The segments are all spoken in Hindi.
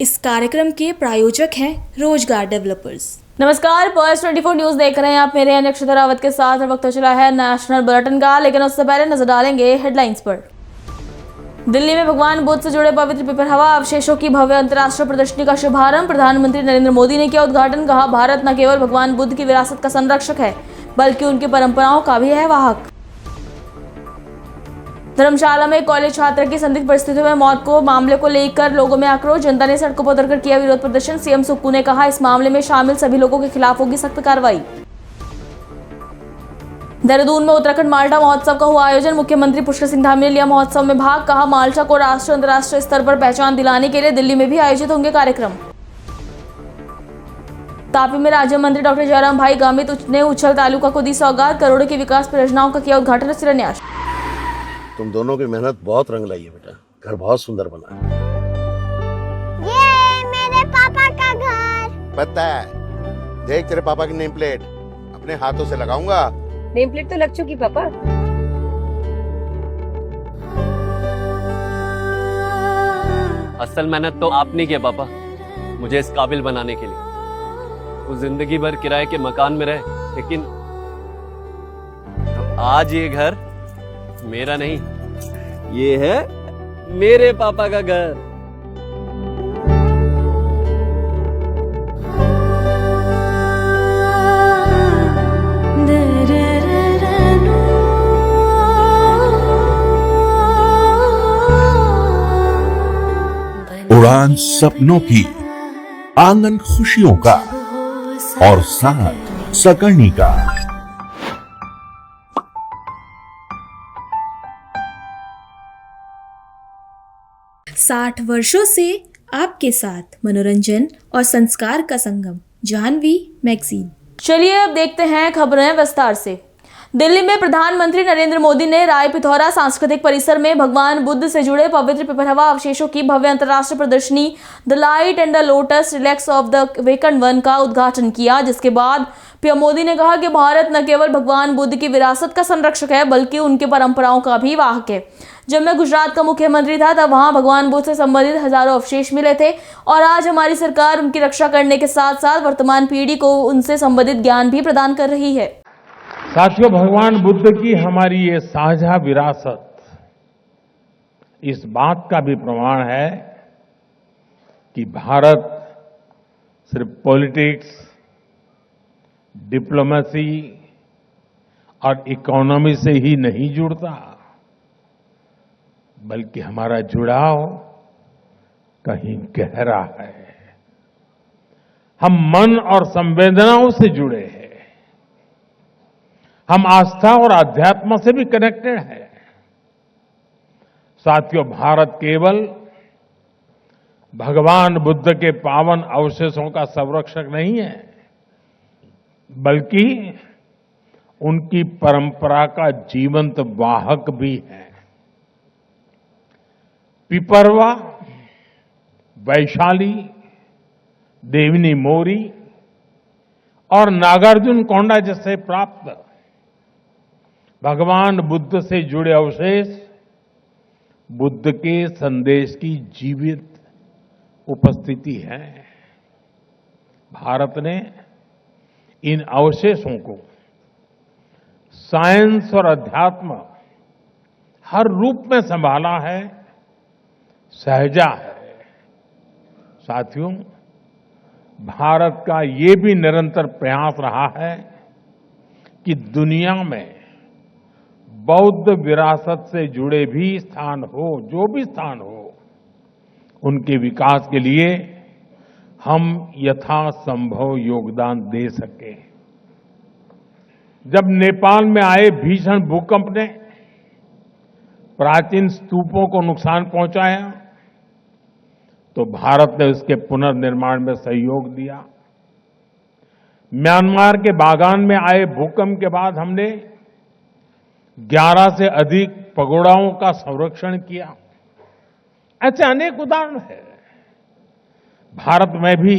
इस कार्यक्रम के प्रायोजक हैं रोजगार डेवलपर्स। नमस्कार, पर्स 24 न्यूज देख रहे हैं आप। मेरे अक्षता रावत के साथ वक्त हो चला है नेशनल बुलेटिन का, लेकिन उससे पहले नजर डालेंगे हेडलाइंस पर। दिल्ली में भगवान बुद्ध से जुड़े पवित्र पिपरहवा अवशेषों की भव्य अंतर्राष्ट्रीय प्रदर्शनी का शुभारंभ प्रधानमंत्री नरेंद्र मोदी ने किया उद्घाटन। कहा, भारत न केवल भगवान बुद्ध की विरासत का संरक्षक है बल्कि उनकी परंपराओं का भी है वाहक। धर्मशाला में कॉलेज छात्र की संदिग्ध परिस्थितियों में मौत को मामले को लेकर लोगों में आक्रोश। जनता ने सड़कों पर उतरकर किया विरोध प्रदर्शन। सीएम सुक्कू ने कहा, इस मामले में शामिल सभी लोगों के खिलाफ होगी सख्त कार्रवाई। देहरादून में उत्तराखंड माल्टा महोत्सव का हुआ आयोजन। मुख्यमंत्री पुष्कर सिंह धामी ने लिया महोत्सव में भाग। कहा, माल्टा को राष्ट्रीय अंतर्राष्ट्रीय स्तर पर पहचान दिलाने के लिए दिल्ली में भी आयोजित होंगे कार्यक्रम। तापी में राज्य मंत्री डॉक्टर जयराम भाई गामित ने उछल तालुका को दी सौगात। करोड़ों की विकास परियोजनाओं का किया उद्घाटन और शिलान्यास। तुम दोनों की मेहनत बहुत रंग लाई है बेटा, घर बहुत सुंदर बना है। ये मेरे पापा का घर। पता है, देख तेरे पापा की नेम प्लेट अपने हाथों से लगाऊंगा। नेम प्लेट तो लग चुकी पापा। असल मेहनत तो आपने की है पापा, मुझे इस काबिल बनाने के लिए। वो जिंदगी भर किराए के मकान में रहे, लेकिन तो आज ये घर मेरा नहीं, ये है मेरे पापा का घर। उड़ान सपनों की, आंगन खुशियों का और साथ सकर्णी का। 60 वर्षों से आपके साथ मनोरंजन और संस्कार का संगम, जाह्नवी मैगजीन। चलिए अब देखते हैं खबरें विस्तार से। दिल्ली में प्रधानमंत्री नरेंद्र मोदी ने राय पिथौरा सांस्कृतिक परिसर में भगवान बुद्ध से जुड़े पवित्र पिपरहवा अवशेषों की भव्य अंतर्राष्ट्रीय प्रदर्शनी the light and the lotus relax of the woken one का उद्घाटन किया, जिसके बाद पीएम मोदी ने कहा कि भारत न केवल भगवान बुद्ध की विरासत का संरक्षक है बल्कि उनकी परंपराओं का भी वाहक है। जब मैं गुजरात का मुख्यमंत्री था तब वहां भगवान बुद्ध से संबंधित हजारों अवशेष मिले थे और आज हमारी सरकार उनकी रक्षा करने के साथ साथ वर्तमान पीढ़ी को उनसे संबंधित ज्ञान भी प्रदान कर रही है। साथियों, भगवान बुद्ध की हमारी ये साझा विरासत इस बात का भी प्रमाण है कि भारत सिर्फ पॉलिटिक्स, डिप्लोमेसी और इकोनॉमी से ही नहीं जुड़ता, बल्कि हमारा जुड़ाव कहीं गहरा है। हम मन और संवेदनाओं से जुड़े हैं, हम आस्था और आध्यात्म से भी कनेक्टेड है। साथियों, भारत केवल भगवान बुद्ध के पावन अवशेषों का संरक्षक नहीं है, बल्कि उनकी परंपरा का जीवंत वाहक भी है। पिपरवा, वैशाली, देवनी मोरी और नागार्जुन कोंडा जैसे प्राप्त भगवान बुद्ध से जुड़े अवशेष बुद्ध के संदेश की जीवित उपस्थिति है। भारत ने इन अवशेषों को साइंस और अध्यात्म हर रूप में संभाला है, सहेजा है। साथियों, भारत का ये भी निरंतर प्रयास रहा है कि दुनिया में बौद्ध विरासत से जुड़े भी स्थान हो, जो भी स्थान हो, उनके विकास के लिए हम यथासंभव योगदान दे सकें। जब नेपाल में आए भीषण भूकंप ने प्राचीन स्तूपों को नुकसान पहुंचाया, तो भारत ने उसके पुनर्निर्माण में सहयोग दिया। म्यांमार के बागान में आए भूकंप के बाद हमने 11 से अधिक पगोड़ाओं का संरक्षण किया। ऐसे अनेक उदाहरण हैं। भारत में भी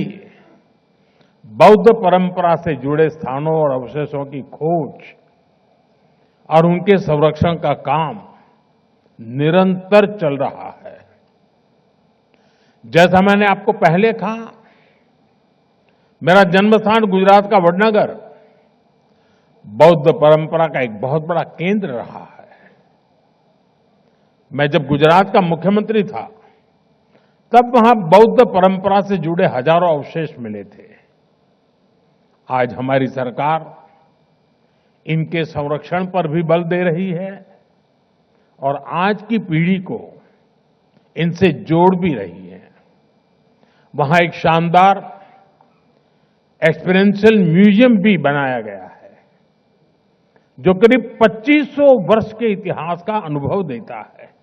बौद्ध परंपरा से जुड़े स्थानों और अवशेषों की खोज और उनके संरक्षण का काम निरंतर चल रहा है। जैसा मैंने आपको पहले कहा, मेरा जन्मस्थान गुजरात का वडनगर बौद्ध परंपरा का एक बहुत बड़ा केंद्र रहा है। मैं जब गुजरात का मुख्यमंत्री था, तब वहां बौद्ध परंपरा से जुड़े हजारों अवशेष मिले थे। आज हमारी सरकार इनके संरक्षण पर भी बल दे रही है और आज की पीढ़ी को इनसे जोड़ भी रही है। वहां एक शानदार एक्सपीरियंशियल म्यूजियम भी बनाया गया है, जो करीब 2500 वर्ष के इतिहास का अनुभव देता है।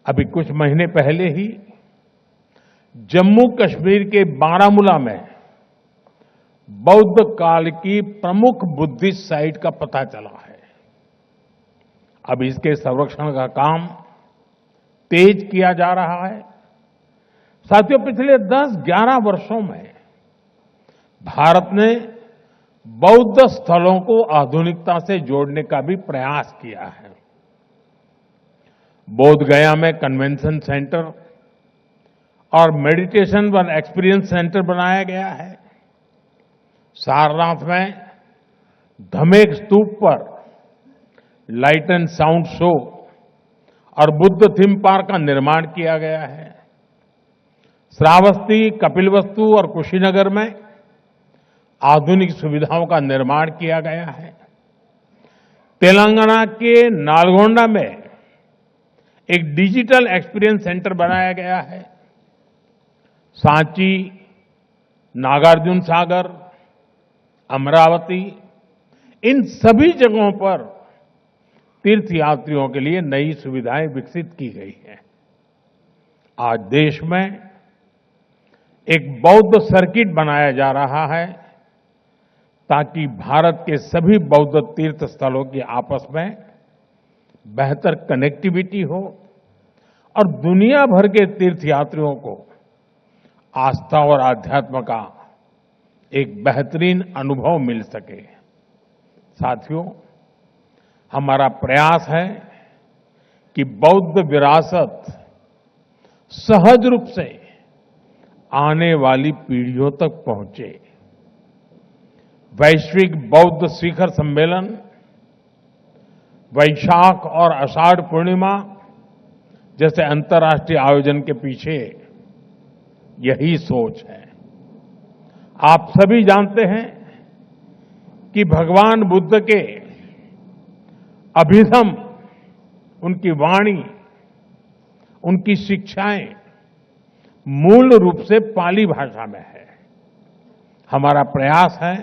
अभी कुछ महीने पहले ही जम्मू कश्मीर के बारामूला में बौद्ध काल की प्रमुख बुद्धिस्ट साइट का पता चला है। अब इसके संरक्षण का काम तेज किया जा रहा है। साथियों, पिछले 10-11 वर्षों में भारत ने बौद्ध स्थलों को आधुनिकता से जोड़ने का भी प्रयास किया है। बोध गया में कन्वेंशन सेंटर और मेडिटेशन व एक्सपीरियंस सेंटर बनाया गया है। सारनाथ में धमेक स्तूप पर लाइट एंड साउंड शो और बुद्ध थीम पार्क का निर्माण किया गया है। श्रावस्ती, कपिलवस्तु और कुशीनगर में आधुनिक सुविधाओं का निर्माण किया गया है। तेलंगाना के नालगोंडा में एक डिजिटल एक्सपीरियंस सेंटर बनाया गया है। सांची, नागार्जुन सागर, अमरावती, इन सभी जगहों पर तीर्थयात्रियों के लिए नई सुविधाएं विकसित की गई हैं। आज देश में एक बौद्ध सर्किट बनाया जा रहा है ताकि भारत के सभी बौद्ध तीर्थ स्थलों की आपस में बेहतर कनेक्टिविटी हो और दुनिया भर के तीर्थयात्रियों को आस्था और आध्यात्म का एक बेहतरीन अनुभव मिल सके। साथियों, हमारा प्रयास है कि बौद्ध विरासत सहज रूप से आने वाली पीढ़ियों तक पहुंचे। वैश्विक बौद्ध शिखर सम्मेलन, वैशाख और आषाढ़ पूर्णिमा जैसे अंतर्राष्ट्रीय आयोजन के पीछे यही सोच है। आप सभी जानते हैं कि भगवान बुद्ध के अभिधम, उनकी वाणी, उनकी शिक्षाएं मूल रूप से पाली भाषा में है। हमारा प्रयास है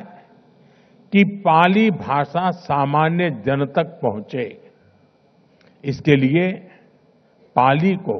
कि पाली भाषा सामान्य जन तक पहुंचे। इसके लिए पाली को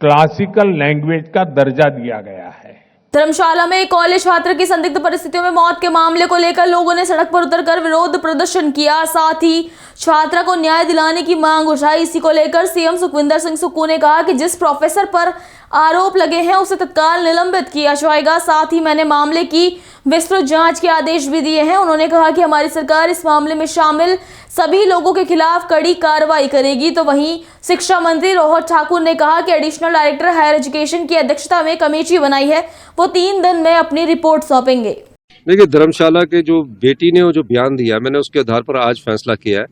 क्लासिकल लैंग्वेज का दर्जा दिया गया है। धर्मशाला में एक कॉलेज छात्र की संदिग्ध परिस्थितियों में मौत के मामले को लेकर लोगों ने सड़क पर उतरकर विरोध प्रदर्शन किया। साथ ही छात्रा को न्याय दिलाने की मांग उठाई। इसी को लेकर सीएम सुखविंदर सिंह सुक्खू ने कहा कि जिस प्रोफेसर पर आरोप लगे हैं उसे तत्काल निलंबित किया जाएगा। साथ ही मैंने मामले की विस्तृत जांच के आदेश भी दिए हैं। उन्होंने कहा कि हमारी सरकार इस मामले में शामिल सभी लोगों के खिलाफ कड़ी कार्रवाई करेगी। तो वहीं शिक्षा मंत्री रोहत ठाकुर ने कहा कि एडिशनल डायरेक्टर हायर एजुकेशन की अध्यक्षता में कमेटी बनाई है, वो 3 दिन में अपनी रिपोर्ट सौंपेंगे। देखिए, धर्मशाला के जो बेटी ने वो जो बयान दिया, मैंने उसके आधार पर आज फैसला किया है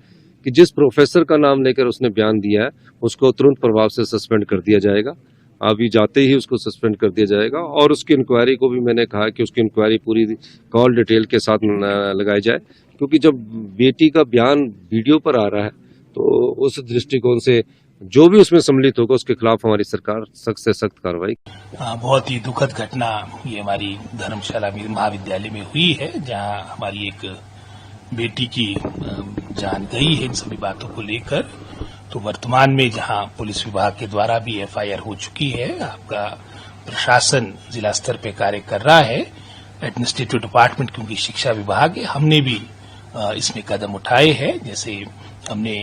कि जिस प्रोफेसर का नाम लेकर उसने बयान दिया है उसको तुरंत प्रभाव से सस्पेंड कर दिया जाएगा। अभी जाते ही उसको सस्पेंड कर दिया जाएगा और उसकी इंक्वायरी को भी मैंने कहा कि उसकी इंक्वायरी पूरी कॉल डिटेल के साथ लगाई जाए, क्योंकि जब बेटी का बयान वीडियो पर आ रहा है तो उस दृष्टिकोण से जो भी उसमें सम्मिलित होगा उसके खिलाफ हमारी सरकार सख्त से सख्त कार्रवाई। बहुत ही दुखद घटना ये हमारी धर्मशाला महाविद्यालय में हुई है, जहां हमारी एक बेटी की जान गई है। इन सभी बातों को लेकर तो वर्तमान में जहां पुलिस विभाग के द्वारा भी एफआईआर हो चुकी है, आपका प्रशासन जिला स्तर पे कार्य कर रहा है, एडमिनिस्ट्रेटिव डिपार्टमेंट क्योंकि शिक्षा विभाग है, हमने भी इसमें कदम उठाए हैं। जैसे हमने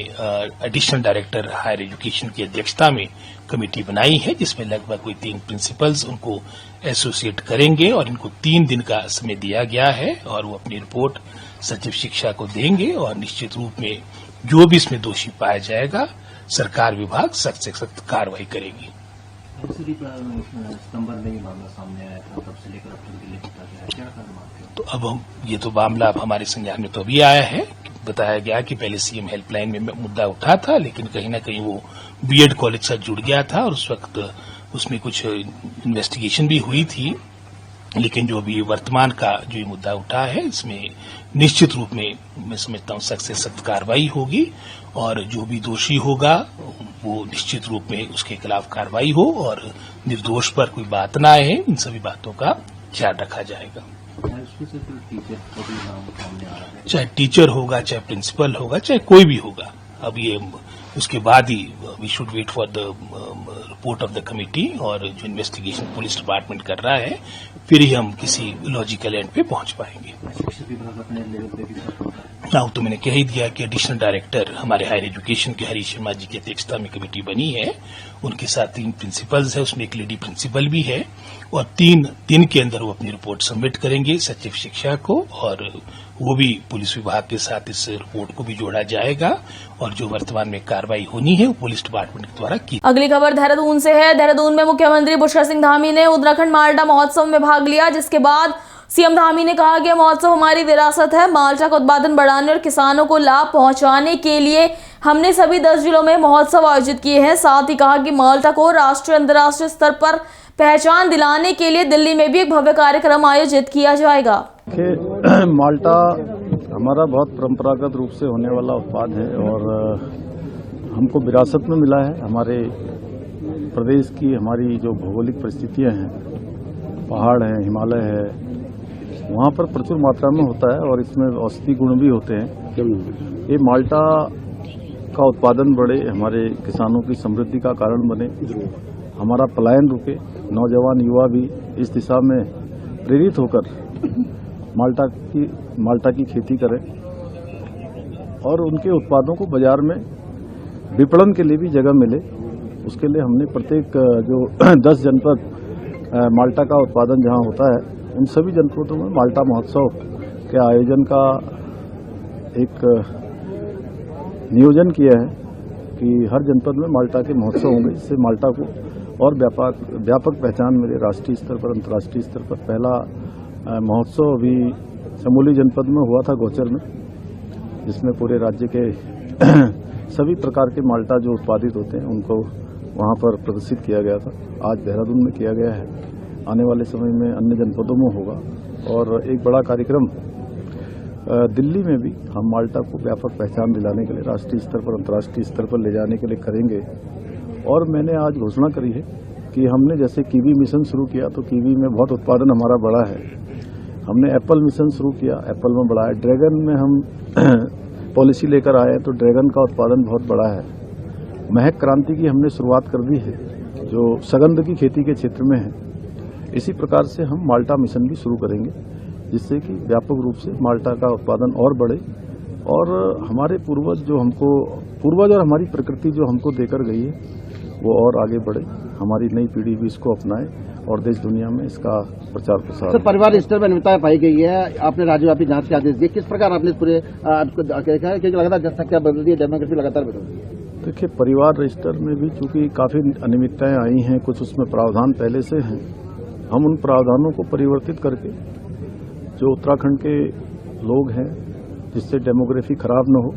एडिशनल डायरेक्टर हायर एजुकेशन की अध्यक्षता में कमेटी बनाई है, जिसमें लगभग कोई 3 प्रिंसिपल्स उनको एसोसिएट करेंगे और इनको 3 दिन का समय दिया गया है और वो अपनी रिपोर्ट सचिव शिक्षा को देंगे और निश्चित रूप में जो भी इसमें दोषी पाया जाएगा सरकार विभाग सख्त से सख्त कार्रवाई करेगी। सितंबर में ये मामला सामने आया था, तब से लेकर अब तक दिल्ली पहुंचा गया है, क्या कारण मानते हो? तो अब हम ये तो मामला अब हमारे संज्ञान में तो अभी आया है। बताया गया कि पहले सीएम हेल्पलाइन में मुद्दा उठा था, लेकिन कहीं न कहीं वो बीएड कॉलेज से जुड़ गया था और उस वक्त उसमें कुछ इन्वेस्टिगेशन भी हुई थी। लेकिन जो अभी वर्तमान का जो ये मुद्दा उठा है, इसमें निश्चित रूप में मैं समझता हूं सख्त से सख्त कार्रवाई होगी और जो भी दोषी होगा वो निश्चित रूप में उसके खिलाफ कार्रवाई हो और निर्दोष पर कोई बात न आए, इन सभी बातों का ख्याल रखा जाएगा। चाहे टीचर होगा, चाहे प्रिंसिपल होगा, चाहे कोई भी होगा, अब ये उसके बाद ही we should wait for the report of the committee और जो इन्वेस्टिगेशन पुलिस डिपार्टमेंट कर रहा है, फिर ही हम किसी लॉजिकल एंड पे पहुंच पाएंगे। नाउ तो मैंने कह ही दिया कि एडिशनल डायरेक्टर हमारे हायर एजुकेशन के हरीश शर्मा जी की अध्यक्षता में कमेटी बनी है, उनके साथ 3 प्रिंसिपल्स है, उसमें एक लेडी प्रिंसिपल भी है और 3 दिन के अंदर वो अपनी रिपोर्ट सबमिट करेंगे सचिव शिक्षा को और वो भी पुलिस विभाग के साथ इस रिपोर्ट को भी जोड़ा जाएगा और जो वर्तमान में कार्रवाई होनी है वो पुलिस डिपार्टमेंट द्वारा की। अगली खबर देहरादून से है। देहरादून में मुख्यमंत्री पुष्कर सिंह धामी ने उत्तराखंड माल्टा महोत्सव में भाग लिया, जिसके बाद सीएम धामी ने कहा कि महोत्सव हमारी विरासत है। माल्टा का उत्पादन बढ़ाने और किसानों को लाभ पहुंचाने के लिए हमने सभी 10 जिलों में महोत्सव आयोजित किए हैं। साथ ही कहा कि माल्टा को राष्ट्रीय अंतर्राष्ट्रीय स्तर पर पहचान दिलाने के लिए दिल्ली में भी एक भव्य कार्यक्रम आयोजित किया जाएगा। माल्टा हमारा बहुत परंपरागत रूप से होने वाला उत्पाद है और हमको विरासत में मिला है। हमारे प्रदेश की हमारी जो भौगोलिक परिस्थितियां हैं, पहाड़ है, हिमालय है, वहाँ पर प्रचुर मात्रा में होता है और इसमें औषधि गुण भी होते हैं। ये माल्टा का उत्पादन बढ़े, हमारे किसानों की समृद्धि का कारण बने, हमारा पलायन रुके, नौजवान युवा भी इस दिशा में प्रेरित होकर माल्टा की खेती करें और उनके उत्पादों को बाजार में विपणन के लिए भी जगह मिले। उसके लिए हमने प्रत्येक जो 10 जनपद माल्टा का उत्पादन जहां होता है, उन सभी जनपदों में माल्टा महोत्सव के आयोजन का एक नियोजन किया है कि हर जनपद में माल्टा के महोत्सव होंगे, जिससे माल्टा को और व्यापक पहचान मिले राष्ट्रीय स्तर पर, अंतर्राष्ट्रीय स्तर पर। पहला महोत्सव अभी चमोली जनपद में हुआ था, गोचर में, जिसमें पूरे राज्य के सभी प्रकार के माल्टा जो उत्पादित होते हैं उनको वहां पर प्रदर्शित किया गया था। आज देहरादून में किया गया है, आने वाले समय में अन्य जनपदों में होगा और एक बड़ा कार्यक्रम दिल्ली में भी हम माल्टा को व्यापक पहचान दिलाने के लिए राष्ट्रीय स्तर पर, अंतर्राष्ट्रीय स्तर पर ले जाने के लिए करेंगे। और मैंने आज घोषणा करी है कि हमने जैसे कीवी मिशन शुरू किया तो कीवी में बहुत उत्पादन हमारा बढ़ा है। हमने एप्पल मिशन शुरू किया, एप्पल में बढ़ा है। ड्रैगन में हम पॉलिसी लेकर आए तो ड्रैगन का उत्पादन बहुत बढ़ा है। महक क्रांति की हमने शुरुआत कर दी है, जो सगंध की खेती के क्षेत्र में है। इसी प्रकार से हम माल्टा मिशन भी शुरू करेंगे, जिससे कि व्यापक रूप से माल्टा का उत्पादन और बढ़े और हमारे पूर्वज और हमारी प्रकृति जो हमको देकर गई है वो और आगे बढ़े, हमारी नई पीढ़ी भी इसको अपनाए और देश दुनिया में इसका प्रचार प्रसार। सर, परिवार स्तर पर अनियमितताएं पाई गई है, आपने राज्यव्यापी जांच के आदेश दिए, किस प्रकार आपने पूरे आपको देखा है? क्योंकि लगातार जनसंख्या बदल रही है, डेमोग्राफी लगातार बदल रही है। देखिए, परिवार रजिस्टर में भी चूंकि काफी अनियमितताएं आई हैं, कुछ उसमें प्रावधान पहले से हैं, हम उन प्रावधानों को परिवर्तित करके जो उत्तराखंड के लोग हैं जिससे डेमोग्राफी खराब न हो,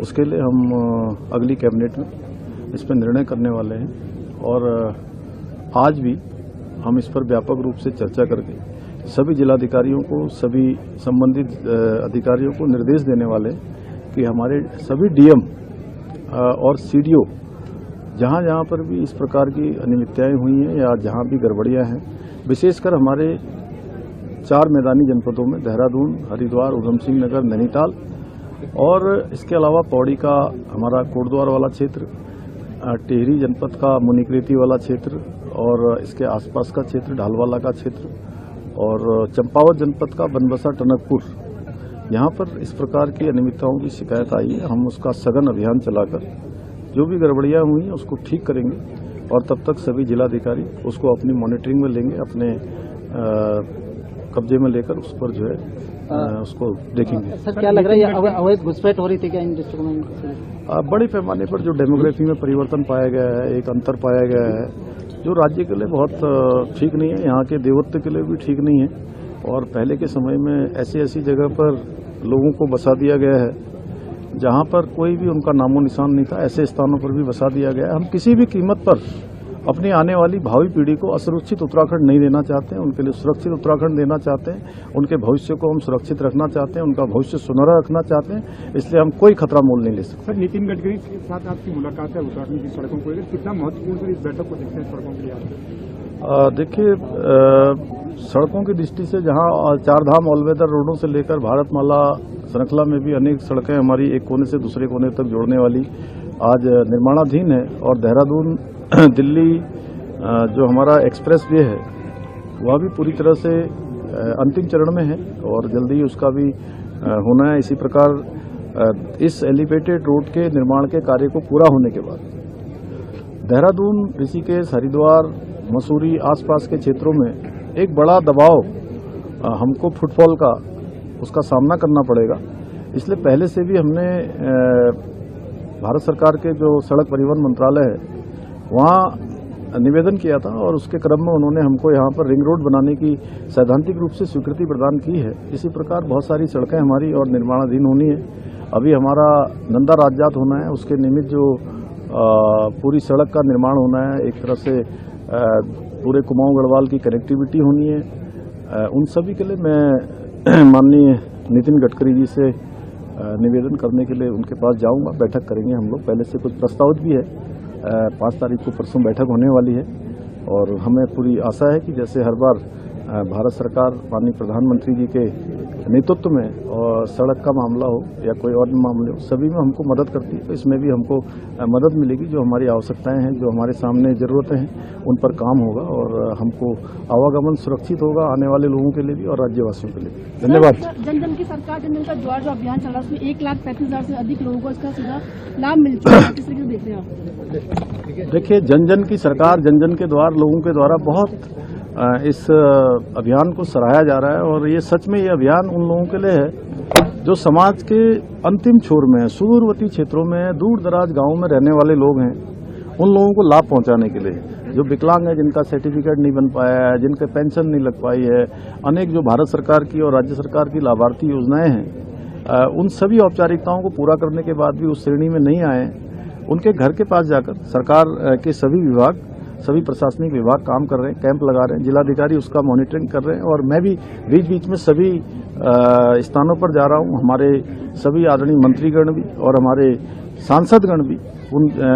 उसके लिए हम अगली कैबिनेट में इस पर निर्णय करने वाले हैं। और आज भी हम इस पर व्यापक रूप से चर्चा करके सभी जिलाधिकारियों को, सभी संबंधित अधिकारियों को निर्देश देने वाले हैं कि हमारे सभी डीएम और सीडीओ जहां जहां पर भी इस प्रकार की अनियमितताएं हुई हैं या जहां भी गड़बड़ियां हैं, विशेषकर हमारे 4 मैदानी जनपदों में देहरादून, हरिद्वार, उधम सिंह नगर, नैनीताल और इसके अलावा पौड़ी का हमारा कोटद्वार वाला क्षेत्र, टिहरी जनपद का मुनिकृति वाला क्षेत्र और इसके आसपास का क्षेत्र, ढालवाला का क्षेत्र और चंपावत जनपद का बनबसा, टनकपुर, यहाँ पर इस प्रकार की अनियमितताओं की शिकायत आई है। हम उसका सघन अभियान चलाकर जो भी गड़बड़ियां हुई हैं उसको ठीक करेंगे और तब तक सभी जिलाधिकारी उसको अपनी मॉनिटरिंग में लेंगे, अपने कब्जे में लेकर उस पर जो है उसको देखेंगे। सर, क्या लग रहा है अवैध घुसपैठ हो रही थी क्या इन डिस्ट्रिक्ट में? बड़े पैमाने पर जो डेमोग्राफी में परिवर्तन पाया गया है, एक अंतर पाया गया है जो राज्य के लिए बहुत ठीक नहीं है, यहाँ के देवत्व के लिए भी ठीक नहीं है। और पहले के समय में ऐसी ऐसी जगह पर लोगों को बसा दिया गया है जहाँ पर कोई भी उनका नामो निशान नहीं था, ऐसे स्थानों पर भी बसा दिया गया है। हम किसी भी कीमत पर अपनी आने वाली भावी पीढ़ी को असुरक्षित उत्तराखंड नहीं देना चाहते हैं, उनके लिए सुरक्षित उत्तराखंड देना चाहते हैं, उनके भविष्य को हम सुरक्षित रखना चाहते हैं, उनका भविष्य सुनहरा रखना चाहते हैं, इसलिए हम कोई खतरा मोल नहीं ले सकते। सर, नितिन गडकरी के साथ आपकी मुलाकात है उत्तराखंड की सड़कों को लेकर, कितना महत्वपूर्ण सर इस बैठक को देखते हैं सड़कों के लिए? देखिए, सड़कों की दृष्टि से जहाँ चारधाम ऑलवेदर रोडों से लेकर भारतमाला श्रृंखला में भी अनेक सड़कें हमारी एक कोने से दूसरे कोने तक जोड़ने वाली आज निर्माणाधीन है, और देहरादून दिल्ली जो हमारा एक्सप्रेस वे है वह भी पूरी तरह से अंतिम चरण में है और जल्दी ही उसका भी होना है। इसी प्रकार इस एलिवेटेड रोड के निर्माण के कार्य को पूरा होने के बाद देहरादून, ऋषिकेश, हरिद्वार, मसूरी आसपास के क्षेत्रों में एक बड़ा दबाव हमको फुटफॉल का उसका सामना करना पड़ेगा। इसलिए पहले से भी हमने भारत सरकार के जो सड़क परिवहन मंत्रालय है वहाँ निवेदन किया था और उसके क्रम में उन्होंने हमको यहाँ पर रिंग रोड बनाने की सैद्धांतिक रूप से स्वीकृति प्रदान की है। इसी प्रकार बहुत सारी सड़कें हमारी और निर्माणाधीन होनी है। अभी हमारा नंदा राजजात होना है, उसके निमित्त जो पूरी सड़क का निर्माण होना है, एक तरह से पूरे कुमाऊं गढ़वाल की कनेक्टिविटी होनी है। उन सभी के लिए मैं माननीय नितिन गडकरी जी से निवेदन करने के लिए उनके पास जाऊंगा, बैठक करेंगे हम लोग। पहले से कुछ प्रस्तावित भी है, 5 तारीख को परसों बैठक होने वाली है और हमें पूरी आशा है कि जैसे हर बार भारत सरकार माननीय प्रधानमंत्री जी के नेतृत्व में और सड़क का मामला हो या कोई और मामले हो, सभी में हमको मदद करती है, तो इसमें भी हमको मदद मिलेगी। जो हमारी आवश्यकताएं हैं, जो हमारे सामने ज़रूरतें हैं, उन पर काम होगा और हमको आवागमन सुरक्षित होगा आने वाले लोगों के लिए भी और राज्यवासियों के लिए भी। धन्यवाद। जन जन की सरकार, जन जन का द्वार जो अभियान चल रहा है उसमें 1,35,000 से अधिक लोगों को इसका सीधा लाभ मिल चुका है, किस तरीके से देख रहे हैं आप? देखिए, जन जन की सरकार, जन जन के द्वार लोगों के द्वारा बहुत इस अभियान को सराहा जा रहा है और ये सच में ये अभियान उन लोगों के लिए है जो समाज के अंतिम छोर में, सुदूरवर्ती क्षेत्रों में, दूर दराज गांवों में रहने वाले लोग हैं। उन लोगों को लाभ पहुंचाने के लिए, जो विकलांग है, जिनका सर्टिफिकेट नहीं बन पाया है, जिनके पेंशन नहीं लग पाई है, अनेक जो भारत सरकार की और राज्य सरकार की लाभार्थी योजनाएं हैं, उन सभी औपचारिकताओं को पूरा करने के बाद भी उस श्रेणी में नहीं आए, उनके घर के पास जाकर सरकार के सभी विभाग, सभी प्रशासनिक विभाग काम कर रहे हैं, कैंप लगा रहे हैं, जिलाधिकारी उसका मॉनिटरिंग कर रहे हैं और मैं भी बीच बीच में सभी स्थानों पर जा रहा हूं। हमारे सभी आदरणीय मंत्रीगण भी और हमारे सांसदगण भी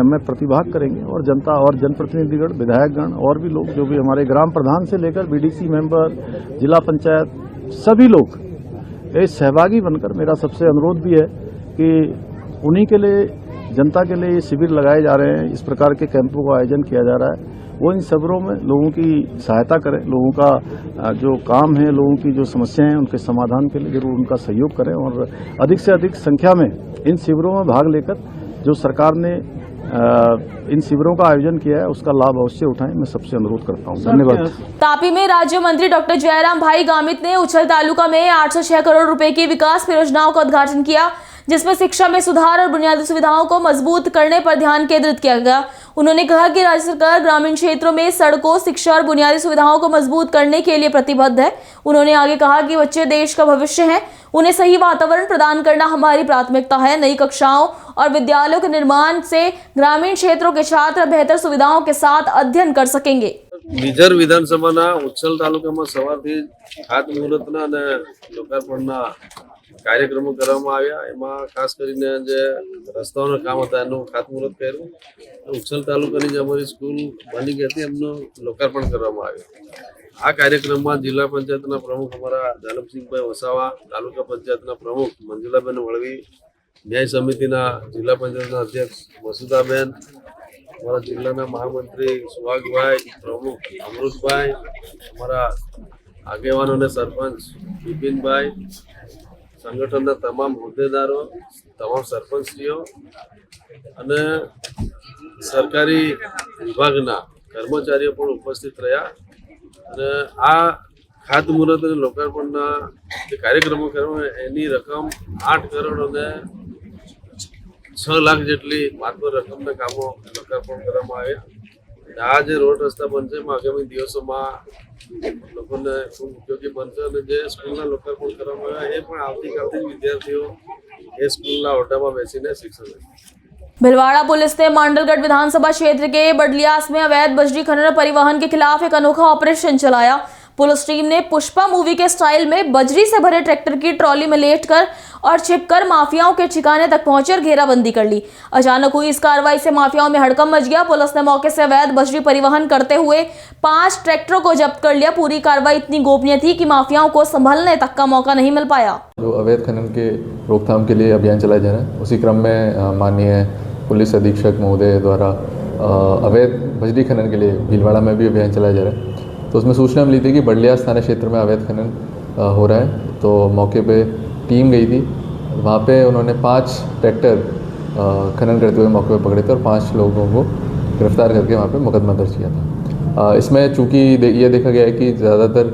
में प्रतिभाग करेंगे और जनता और जनप्रतिनिधिगण, विधायकगण और भी लोग, जो भी हमारे ग्राम प्रधान से लेकर बीडीसी मेंबर, जिला पंचायत, सभी लोग इस सहभागी बनकर, मेरा सबसे अनुरोध भी है कि उन्हीं के लिए, जनता के लिए ये शिविर लगाए जा रहे हैं, इस प्रकार के कैंपों का आयोजन किया जा रहा है, वो इन शिविरों में लोगों की सहायता करें, लोगों का जो काम है, लोगों की जो समस्याएं हैं उनके समाधान के लिए जरूर उनका सहयोग करें और अधिक से अधिक संख्या में इन शिविरों में भाग लेकर जो सरकार ने इन शिविरों का आयोजन किया है उसका लाभ अवश्य उठाएं, मैं सबसे अनुरोध करता हूं। धन्यवाद। तापी में राज्य मंत्री डॉक्टर जयराम भाई गामित ने उछल तालुका में 806 करोड़ रुपए की विकास परियोजनाओं का उद्घाटन किया, जिसमें शिक्षा में सुधार और बुनियादी सुविधाओं को मजबूत करने पर ध्यान केंद्रित किया गया। उन्होंने कहा कि राज्य सरकार ग्रामीण क्षेत्रों में सड़कों, शिक्षा और बुनियादी सुविधाओं को मजबूत करने के लिए प्रतिबद्ध है। उन्होंने आगे कहा कि बच्चे देश का भविष्य हैं, उन्हें सही वातावरण प्रदान करना हमारी प्राथमिकता है। नई कक्षाओं और विद्यालयों के निर्माण से ग्रामीण क्षेत्रों के छात्र बेहतर सुविधाओं के साथ अध्ययन कर सकेंगे। निजर विधानसभा उच्चल तालुका सवारथी खातमुहूर्तना અને લોકાર્પણના કાર્યક્રમો કરવામાં આવ્યા। એમાં ખાસ કરીને જે રસ્તાઓના કામ હતા એનું ખાતમુહૂર્ત કર્યું। ઉચ્છલ તાલુકાની જે અમારી સ્કૂલ બની ગઈ હતી એમનું લોકાર્પણ કરવામાં આવ્યું। આ કાર્યક્રમમાં જિલ્લા પંચાયતના પ્રમુખ અમારા દાનવસિંહભાઈ વસાવા, તાલુકા પંચાયતના પ્રમુખ મંજુલાબેન વળવી, ન્યાય સમિતિના જિલ્લા પંચાયતના અધ્યક્ષ મસુદાબેન, हमारा जिला महामंत्री सुहाग भाई, प्रमुख अमृत भाई, हमारा आगेवानों ने सरपंच विपिन भाई, संगठन तमाम होद्देदारों, तमाम सरपंचश्रीओ अने सरकारी विभागना कर्मचारीओ पण उपस्थित रह्या अने आ खातमुहूर्त अने लोकार्पणना जे कार्यक्रमो करवामां एनी रकम 8 करोड़ અને 6 લાખ જેટલી માત્ર રકમના કામો લોકાર્પણ કરવામાં આવ્યા। આ જે રોડ રસ્તા બનશે એમાં આગામી દિવસોમાં લોકોને ખૂબ ઉપયોગી બનશે અને જે સ્કૂલના લોકાર્પણ કરવામાં આવ્યા એ પણ આવતીકાલથી જ વિદ્યાર્થીઓ એ સ્કૂલના ઓરડામાં બેસીને શિક્ષણ લેશે। भिलवाड़ा पुलिस ने मांडलगढ़ विधानसभा क्षेत्र के बडलियास में अवैध बजरी खनन परिवहन के खिलाफ एक अनोखा ऑपरेशन चलाया। पुलिस टीम ने पुष्पा मूवी के स्टाइल में बजरी से भरे ट्रैक्टर की ट्रॉली में लेटकर और छिपकर माफियाओं के ठिकाने तक पहुंची और घेराबंदी कर ली। अचानक हुई इस कार्रवाई से माफियाओं में हड़कंप मच गया। पुलिस ने मौके से अवैध बजरी परिवहन करते हुए 5 ट्रैक्टरों को जब्त कर लिया। पूरी कार्रवाई इतनी गोपनीय थी कि माफियाओं को संभलने तक का मौका नहीं मिल पाया। जो अवैध खनन के रोकथाम के लिए अभियान चलाया जा रहा है, उसी क्रम में माननीय पुलिस अधीक्षक महोदय द्वारा अवैध बजरी खनन के लिए भीलवाड़ा में भी अभियान चलाया जा रहा है। तो उसमें सूचना मिली थी कि बडलियास थाना क्षेत्र में अवैध खनन हो रहा है। तो मौके पे टीम गई थी, वहाँ पे उन्होंने 5 ट्रैक्टर खनन करते हुए मौके पे पकड़े थे और 5 लोगों को गिरफ्तार करके वहाँ पे मुकदमा दर्ज किया था। इसमें चूँकि ये देखा गया है कि ज़्यादातर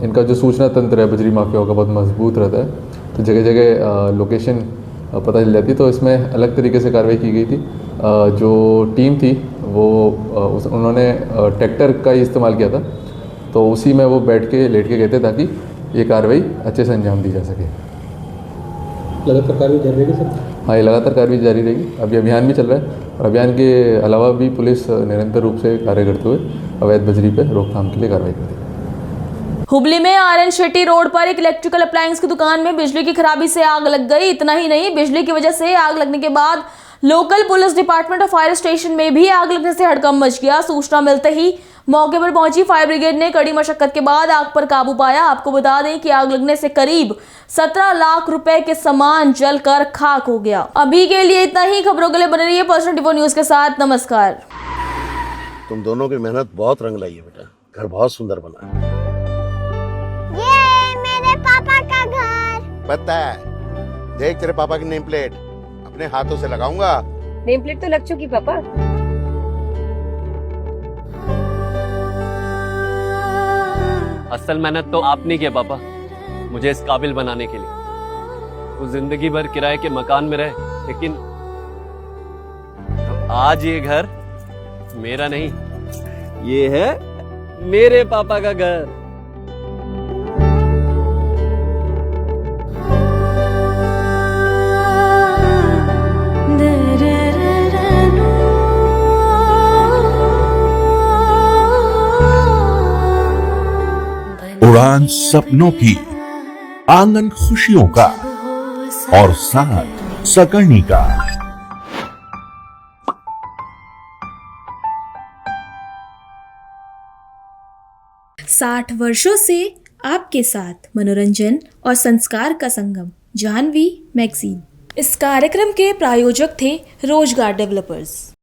इनका जो सूचना तंत्र है बजरी माफियाओं का बहुत मजबूत रहता है, तो जगह जगह लोकेशन पता चल जाती। तो इसमें अलग तरीके से कार्रवाई की गई थी। जो टीम थी वो उन्होंने ट्रैक्टर का ही इस्तेमाल किया था, तो उसी में वो लेट के गए थे ताकि ये कार्रवाई अच्छे से अंजाम दी जा सके। लगातार कार्रवाई जारी रहेगी सर? हाँ, ये लगातार कार्रवाई जारी रहेगी। अभी अभियान भी चल रहा है और अभियान के अलावा भी पुलिस निरंतर रूप से कार्य करते हुए अवैध बजरी पर रोकथाम के लिए कार्रवाई करती है। हुबली में आर.एन. शेट्टी रोड पर एक इलेक्ट्रिकल अप्लायंस की दुकान में बिजली की खराबी से आग लग गई। इतना ही नहीं, बिजली की वजह से आग लगने के बाद लोकल पुलिस डिपार्टमेंट और फायर स्टेशन में भी आग लगने से हड़कंप मच गया। सूचना मिलते ही मौके पर पहुंची फायर ब्रिगेड ने कड़ी मशक्कत के बाद आग पर काबू पाया। आपको बता दें कि आग लगने से करीब 17 लाख रुपए के सामान जलकर खाक हो गया। अभी के लिए इतना ही। खबरों के लिए बने रहिए पर्सन 24 न्यूज के साथ। नमस्कार। तुम दोनों की मेहनत बहुत रंग लाई है बेटा, घर बहुत सुंदर बना है। ये मेरे पापा का घर। पता है, देख तेरे पापा की नेम प्लेट अपने हाथों से लगाऊंगा। नेम प्लेट तो लग चुकी पापा। असल मेहनत तो आपने की पापा, मुझे इस काबिल बनाने के लिए। वो जिंदगी भर किराए के मकान में रहे, लेकिन तो आज ये घर मेरा नहीं, ये है मेरे पापा का घर। उड़ान सपनों की, आंगन खुशियों का और साथ सकर्णी का। 60 वर्षों से आपके साथ मनोरंजन और संस्कार का संगम, जाह्नवी मैगजीन। इस कार्यक्रम के प्रायोजक थे रोजगार डेवलपर्स।